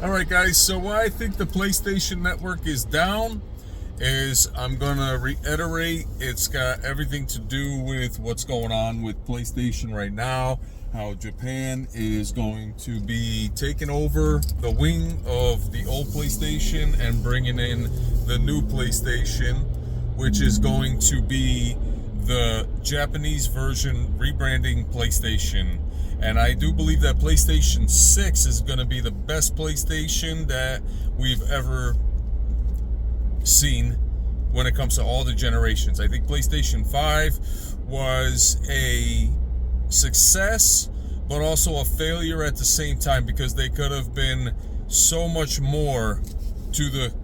Alright guys, so why I think the PlayStation Network is down is I'm gonna reiterate it's got everything to do with what's going on with PlayStation right now, how Japan is going to be taking over the wing of the old PlayStation and bringing in the new PlayStation, which is going to be the Japanese version rebranding PlayStation. And I do believe that PlayStation 6 is going to be the best PlayStation that we've ever seen when it comes to all the generations. I think PlayStation 5 was a success, but also a failure at the same time, because they could have been so much more to the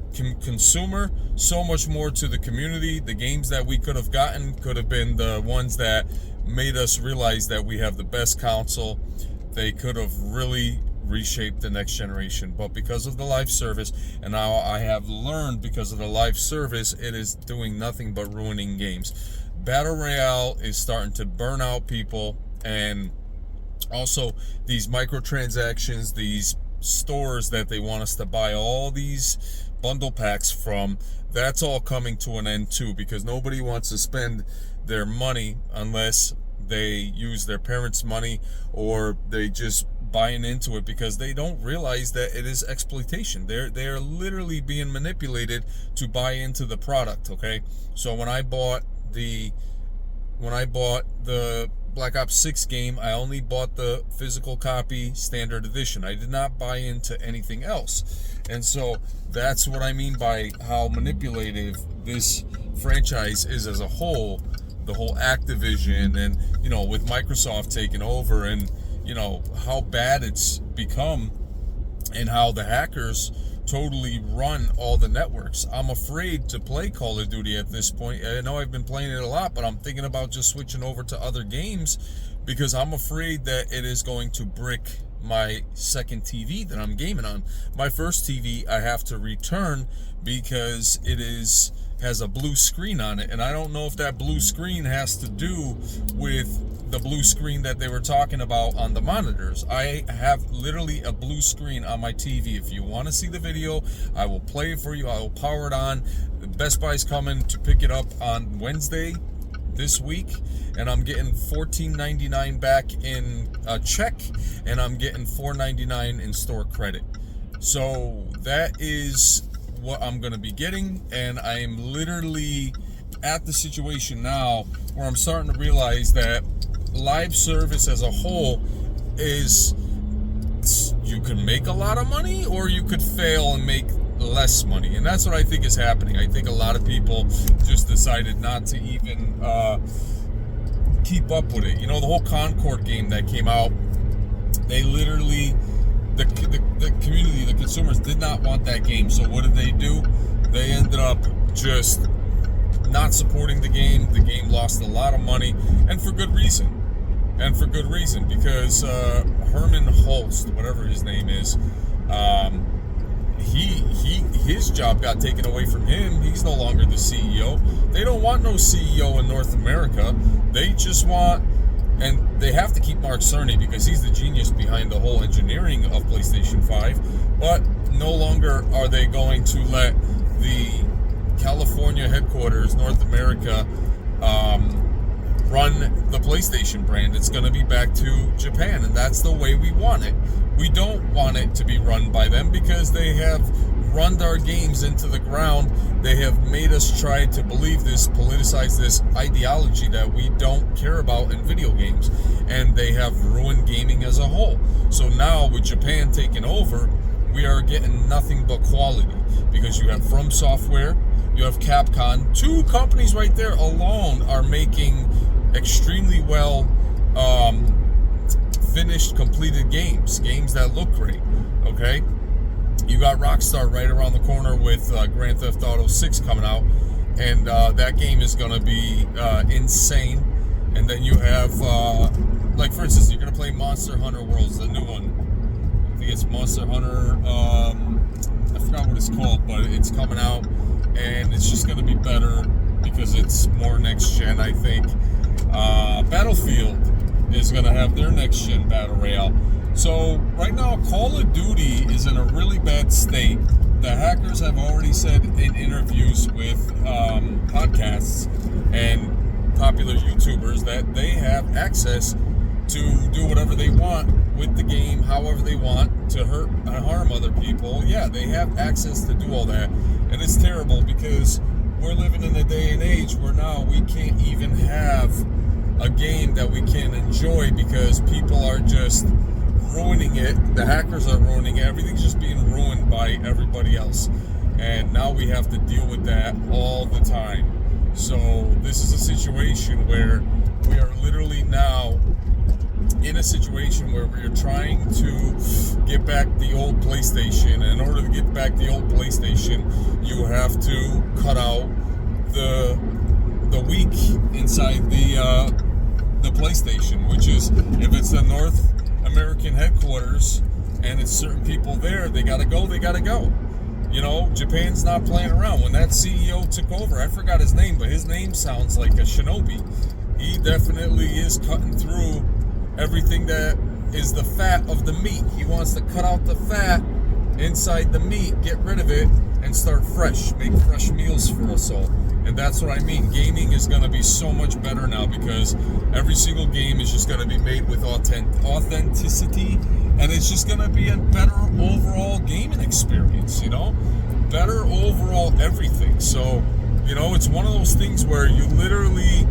consumer, so much more to the community. The games that we could have gotten could have been the ones that made us realize that we have the best console. They could have really reshaped the next generation, but because of the live service, and now I have learned because of the live service, it is doing nothing but ruining games. Battle Royale is starting to burn out people, and also these microtransactions, these stores that they want us to buy all these bundle packs from, that's all coming to an end too, because nobody wants to spend their money unless they use their parents' money, or they just buying into it because they don't realize that it is exploitation. They're literally being manipulated to buy into the product. Okay, so when I bought the Black Ops 6 game, I only bought the physical copy standard edition. I did not buy into anything else. And so that's what I mean by how manipulative this franchise is as a whole. The whole Activision, and with Microsoft taking over, and how bad it's become, and how the hackers totally run all the networks. I'm afraid to play Call of Duty at this point. I know I've been playing it a lot, but I'm thinking about just switching over to other games, because I'm afraid that it is going to brick my second TV that I'm gaming on. My first TV I have to return because it has a blue screen on it, and I don't know if that blue screen has to do with the blue screen that they were talking about on the monitors. I have literally a blue screen on my TV. If you want to see the video, I will play it for you. I will power it on. Best Buy's coming to pick it up on Wednesday this week, and I'm getting $14.99 back in a check, and I'm getting $4.99 in store credit. So that is what I'm going to be getting, and I am literally at the situation now where I'm starting to realize that live service as a whole is, you can make a lot of money or you could fail and make less money, and that's what I think is happening. I think a lot of people just decided not to even keep up with it. The whole Concord game that came out, they literally, the community, the consumers did not want that game. So what did they do? They ended up just not supporting the game. The game lost a lot of money, and for good reason. Because Herman Holst, whatever his name is, his job got taken away from him. He's no longer the CEO. They don't want no CEO in North America. They just want, and they have to keep Mark Cerny because he's the genius behind the whole engineering of PlayStation 5. But no longer are they going to let the California headquarters, North America, run the PlayStation brand. It's going to be back to Japan, and that's the way we want it. We don't want it to be run by them because they have run our games into the ground. They have made us try to believe this, politicize this ideology that we don't care about in video games, and they have ruined gaming as a whole. So now with Japan taking over, we are getting nothing but quality, because you have From Software, you have Capcom. Two companies right there alone are making extremely well finished, completed games that look great. Okay, you got Rockstar right around the corner with Grand Theft Auto 6 coming out, and that game is going to be insane. And then you have, like for instance, you're going to play Monster Hunter Worlds, the new one. I think it's Monster Hunter, I forgot what it's called, but it's coming out, and it's just going to be better because it's more next gen, I think. Battlefield is going to have their next gen battle royale. So right now, Call of Duty is in a really bad state. The hackers have already said in interviews with podcasts and popular YouTubers that they have access to do whatever they want with the game, however they want, to hurt and harm other people. Yeah, they have access to do all that. And it's terrible because we're living in a day and age where now we can't even have a game that we can enjoy because people are just ruining it. The hackers are ruining it. Everything's just being ruined by everybody else. And now we have to deal with that all the time. So this is a situation where we are literally now in a situation where we're trying to get back the old PlayStation. And in order to get back the old PlayStation, you have to cut out the weak inside the PlayStation, which is if it's the North American headquarters and it's certain people there, they gotta go. You know, Japan's not playing around. When that CEO took over, I forgot his name, but his name sounds like a shinobi. He definitely is cutting through everything that is the fat of the meat. He wants to cut out the fat inside the meat, get rid of it, and start fresh, make fresh meals for us all. And that's what I mean. Gaming is going to be so much better now because every single game is just going to be made with authenticity, and it's just going to be a better overall gaming experience, you know? Better overall everything. So, you know, it's one of those things where you literally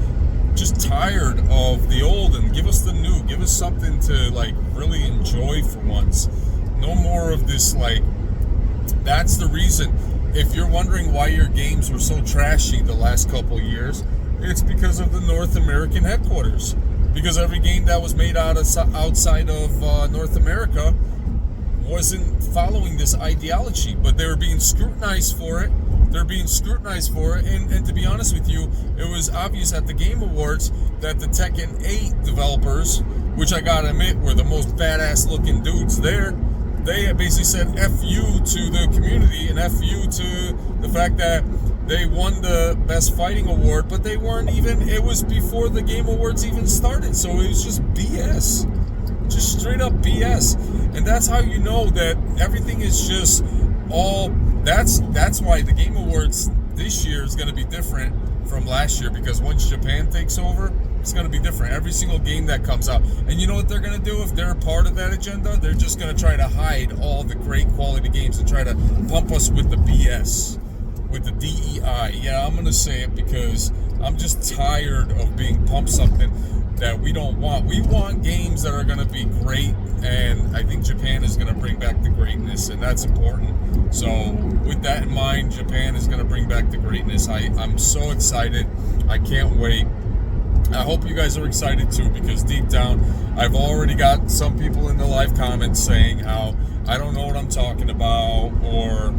just tired of the old and give us the new, give us something to like really enjoy for once. No more of this, like, that's the reason. If you're wondering why your games were so trashy the last couple years, it's because of the North American headquarters. Because every game that was made outside of North America wasn't following this ideology, but they were being scrutinized for it. And to be honest with you, it was obvious at the Game Awards that the Tekken 8 developers, which I gotta admit were the most badass looking dudes there, they basically said F you to the community and F you to the fact that they won the Best Fighting Award, but they weren't even, it was before the Game Awards even started, so it was just BS. Just straight up BS. And that's how you know that everything is just all, that's why the Game Awards this year is going to be different from last year, because once Japan takes over, it's going to be different. Every single game that comes out. And you know what they're going to do if they're a part of that agenda? They're just going to try to hide all the great quality games and try to pump us with the BS, with the DEI. Yeah, I'm going to say it because I'm just tired of being pumped something that we don't want. We want games that are going to be great, and I think Japan is going to bring back the greatness, and that's important. So with that in mind, Japan is going to bring back the greatness. I'm so excited. I can't wait. I hope you guys are excited too, because deep down, I've already got some people in the live comments saying how I don't know what I'm talking about, or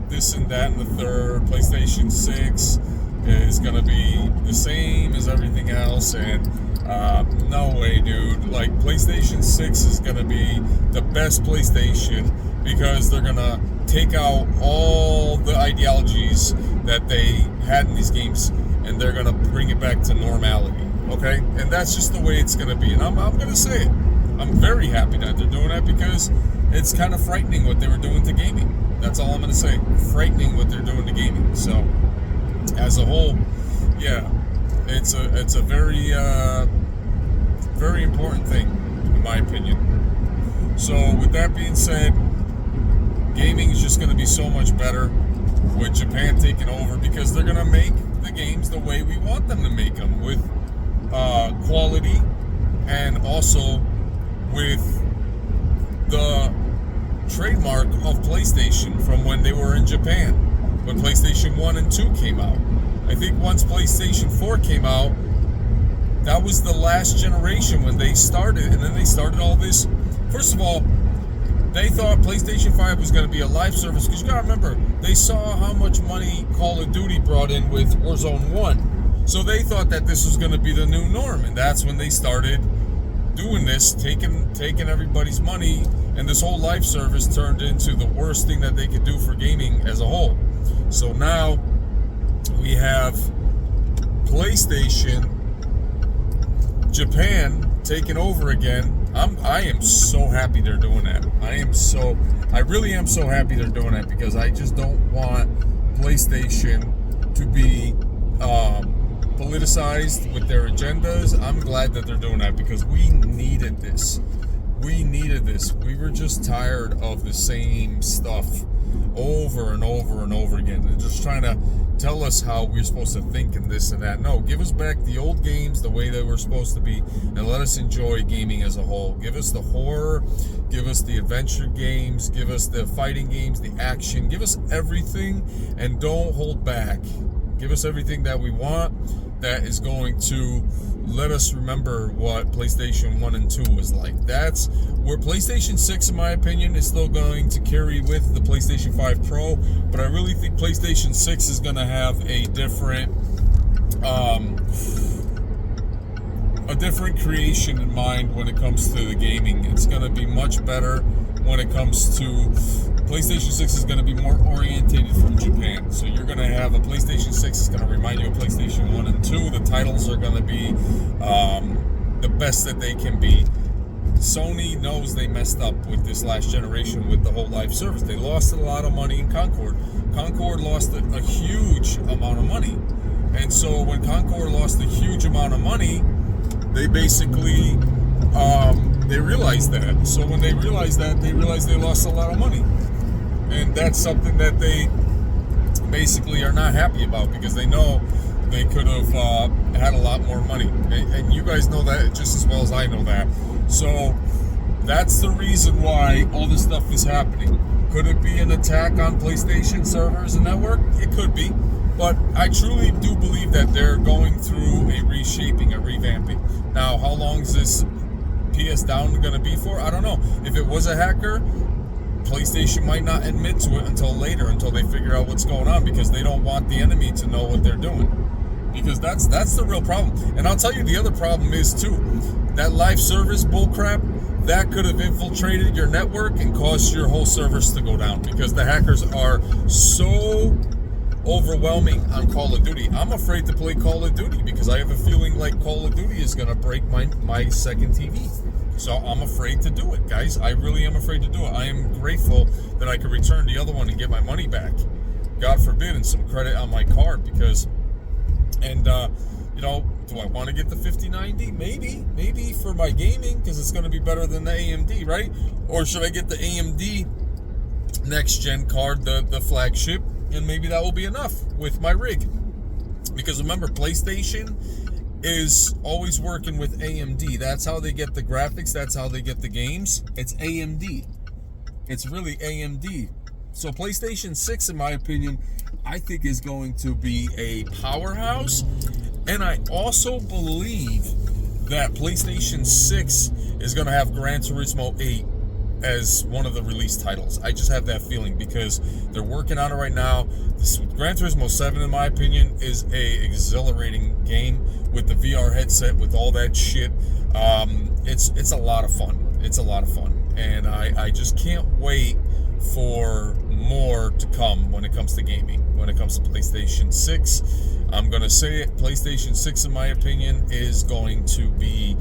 this and that and the third. PlayStation 6 is going to be the same as everything else, and no way, dude. Like, PlayStation 6 is going to be the best PlayStation because they're going to take out all the ideologies that they had in these games, and they're going to bring it back to normality, okay? And that's just the way it's going to be. And I'm going to say it. I'm very happy that they're doing that because it's kind of frightening what they were doing to gaming. That's all I'm going to say. Frightening what they're doing to gaming. So, as a whole, yeah, it's a very, very important thing, in my opinion. So, with that being said, gaming is just going to be so much better with Japan taking over because they're going to make the games the way we want them to make them, with quality and also with the trademark of PlayStation from when they were in Japan, when PlayStation 1 and 2 came out. I think once PlayStation 4 came out, that was the last generation when they started, and then they started all this. First of all, they thought PlayStation 5 was going to be a live service, because you got to remember, they saw how much money Call of Duty brought in with Warzone 1. So they thought that this was going to be the new norm, and that's when they started doing this, taking everybody's money, and this whole live service turned into the worst thing that they could do for gaming as a whole. So now we have PlayStation, Japan taking over again, I am so happy they're doing that. I really am so happy they're doing that, because I just don't want PlayStation to be politicized with their agendas. I'm glad that they're doing that, because we needed this. We were just tired of the same stuff over and over and over again. They're just trying to tell us how we're supposed to think and this and that. No, give us back the old games the way they were supposed to be, and let us enjoy gaming as a whole. Give us the horror, give us the adventure games, give us the fighting games, the action, give us everything, and don't hold back. Give us everything that we want that is going to let us remember what PlayStation 1 and 2 was like. That's where PlayStation 6, in my opinion, is still going to carry with the PlayStation 5 Pro, but I really think PlayStation 6 is going to have a different creation in mind when it comes to the gaming. It's going to be much better when it comes to PlayStation 6 is going to be more orientated from Japan. So you're going to have a PlayStation 6 is going to remind you of PlayStation 1 and 2. The titles are going to be the best that they can be. Sony knows they messed up with this last generation with the whole live service. They lost a lot of money in Concord. Concord lost a huge amount of money. And so when Concord lost a huge amount of money, they basically they realized that. So when they realized that, they realized they lost a lot of money. And that's something that they basically are not happy about, because they know they could have had a lot more money. And you guys know that just as well as I know that. So that's the reason why all this stuff is happening. Could it be an attack on PlayStation servers and network? It could be. But I truly do believe that they're going through a reshaping, a revamping. Now, how long is this PS down going to be for? I don't know. If it was a hacker, PlayStation might not admit to it until later, until they figure out what's going on, because they don't want the enemy to know what they're doing. Because that's the real problem. And I'll tell you, the other problem is too, that live service bullcrap, that could have infiltrated your network and caused your whole service to go down, because the hackers are so overwhelming on Call of Duty. I'm afraid to play Call of Duty, because I have a feeling like Call of Duty is going to break my second TV. So I'm afraid to do it, guys. I really am afraid to do it. I am grateful that I could return the other one and get my money back. God forbid, and some credit on my card, because, and, do I want to get the 5090? Maybe for my gaming, because it's going to be better than the AMD, right? Or should I get the AMD next gen card, the flagship, and maybe that will be enough with my rig? Because remember, PlayStation is always working with AMD. That's how they get the graphics. That's how they get the games. It's AMD. It's really AMD. So PlayStation 6, in my opinion, I think is going to be a powerhouse. And I also believe that PlayStation 6 is going to have Gran Turismo 8 as one of the release titles. I just have that feeling, because they're working on it right now. This Gran Turismo 7, in my opinion, is a exhilarating game with the VR headset, with all that shit. It's a lot of fun. It's a lot of fun. And I just can't wait for more to come when it comes to gaming. When it comes to PlayStation 6, I'm going to say it, PlayStation 6, in my opinion, is going to be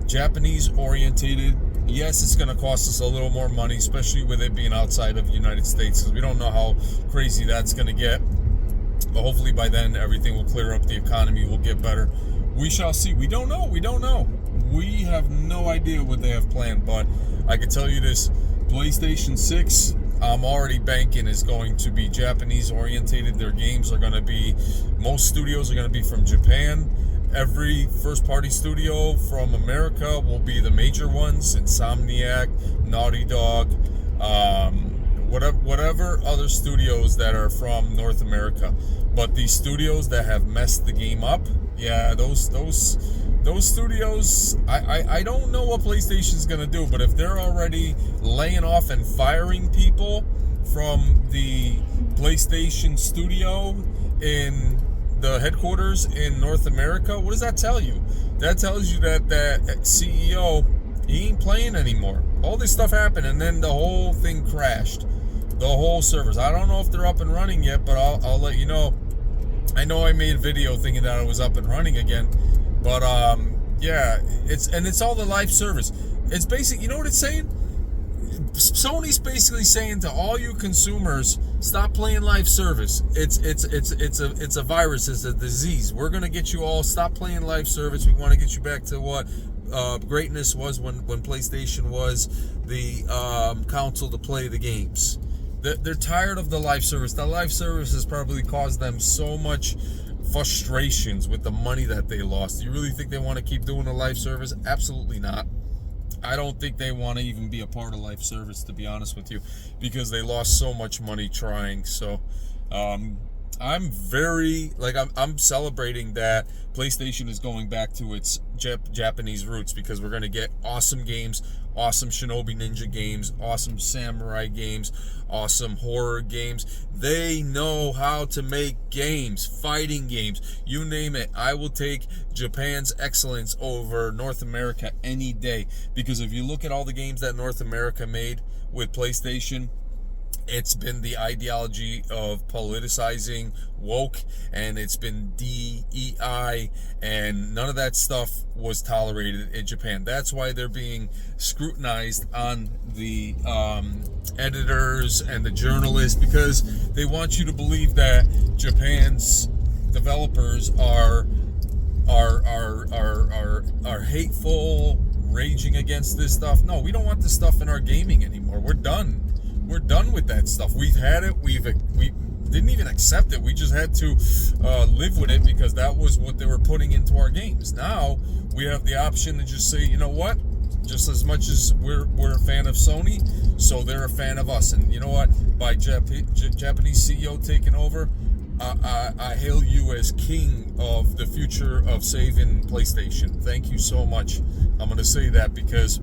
Japanese orientated. Yes, it's going to cost us a little more money, especially with it being outside of the United States, because we don't know how crazy that's going to get. But hopefully by then, everything will clear up. The economy will get better. We shall see. We don't know. We have no idea what they have planned. But I can tell you this, PlayStation 6, I'm already banking, is going to be Japanese orientated. Their games are going to be, most studios are going to be from Japan. Every first party studio from America will be the major ones: Insomniac, Naughty Dog, whatever other studios that are from North America. But these studios that have messed the game up, yeah, those studios, I don't know what PlayStation's gonna do, but if they're already laying off and firing people from the PlayStation studio in the headquarters in North America, what does that tell you? That tells you that CEO, he ain't playing anymore. All this stuff happened, and then the whole thing crashed. The whole servers. I don't know if they're up and running yet, but I'll let you know. I know I made a video thinking that it was up and running again, but yeah, it's all the live service. It's basic. You know what it's saying? Sony's basically saying to all you consumers, stop playing live service. It's a virus. It's a disease. We're gonna get you all stop playing live service. We want to get you back to what greatness was when PlayStation was the console to play the games. They're tired of the live service. The live service has probably caused them so much frustrations with the money that they lost. Do you really think they want to keep doing the live service? Absolutely not. I don't think they want to even be a part of live service, to be honest with you, because they lost so much money trying. So I'm very, I'm celebrating that PlayStation is going back to its Japanese roots, because we're going to get awesome games, awesome Shinobi Ninja games, awesome samurai games, awesome horror games. They know how to make games, fighting games, you name it. I will take Japan's excellence over North America any day, because if you look at all the games that North America made with PlayStation, it's been the ideology of politicizing woke, and it's been DEI, and none of that stuff was tolerated in Japan. That's why they're being scrutinized on the editors and the journalists, because they want you to believe that Japan's developers are hateful, raging against this stuff. No, we don't want this stuff in our gaming anymore. We're done. We're done with that stuff. We've had it. We didn't even accept it. We just had to live with it, because that was what they were putting into our games. Now we have the option to just say, you know what? Just as much as we're a fan of Sony, so they're a fan of us. And you know what? By Japanese CEO taking over, I hail you as king of the future of saving PlayStation. Thank you so much. I'm going to say that because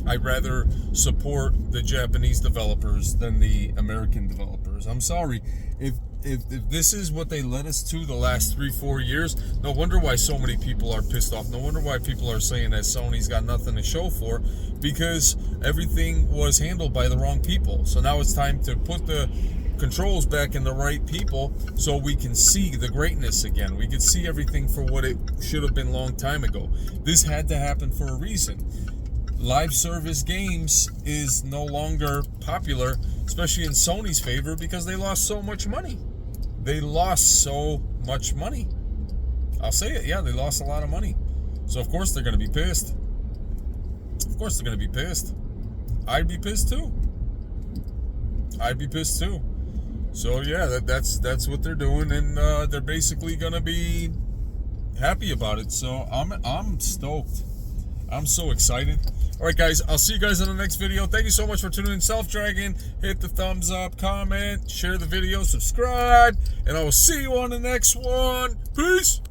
I'd rather support the Japanese developers than the American developers. I'm sorry. If this is what they led us to the last 3-4 years, no wonder why so many people are pissed off. No wonder why people are saying that Sony's got nothing to show for, because everything was handled by the wrong people. So now it's time to put the controls back in the right people, so we can see the greatness again. We can see everything for what it should have been a long time ago. This had to happen for a reason. Live service games is no longer popular, especially in Sony's favor, because they lost so much money. They lost so much money. I'll say it, yeah, they lost a lot of money. So of course they're going to be pissed. Of course they're going to be pissed. I'd be pissed too. I'd be pissed too. So yeah, that's what they're doing, and they're basically going to be happy about it. So I'm stoked. I'm so excited. All right, guys, I'll see you guys in the next video. Thank you so much for tuning in. Self Dragon. Hit the thumbs up, comment, share the video, subscribe, and I will see you on the next one. Peace.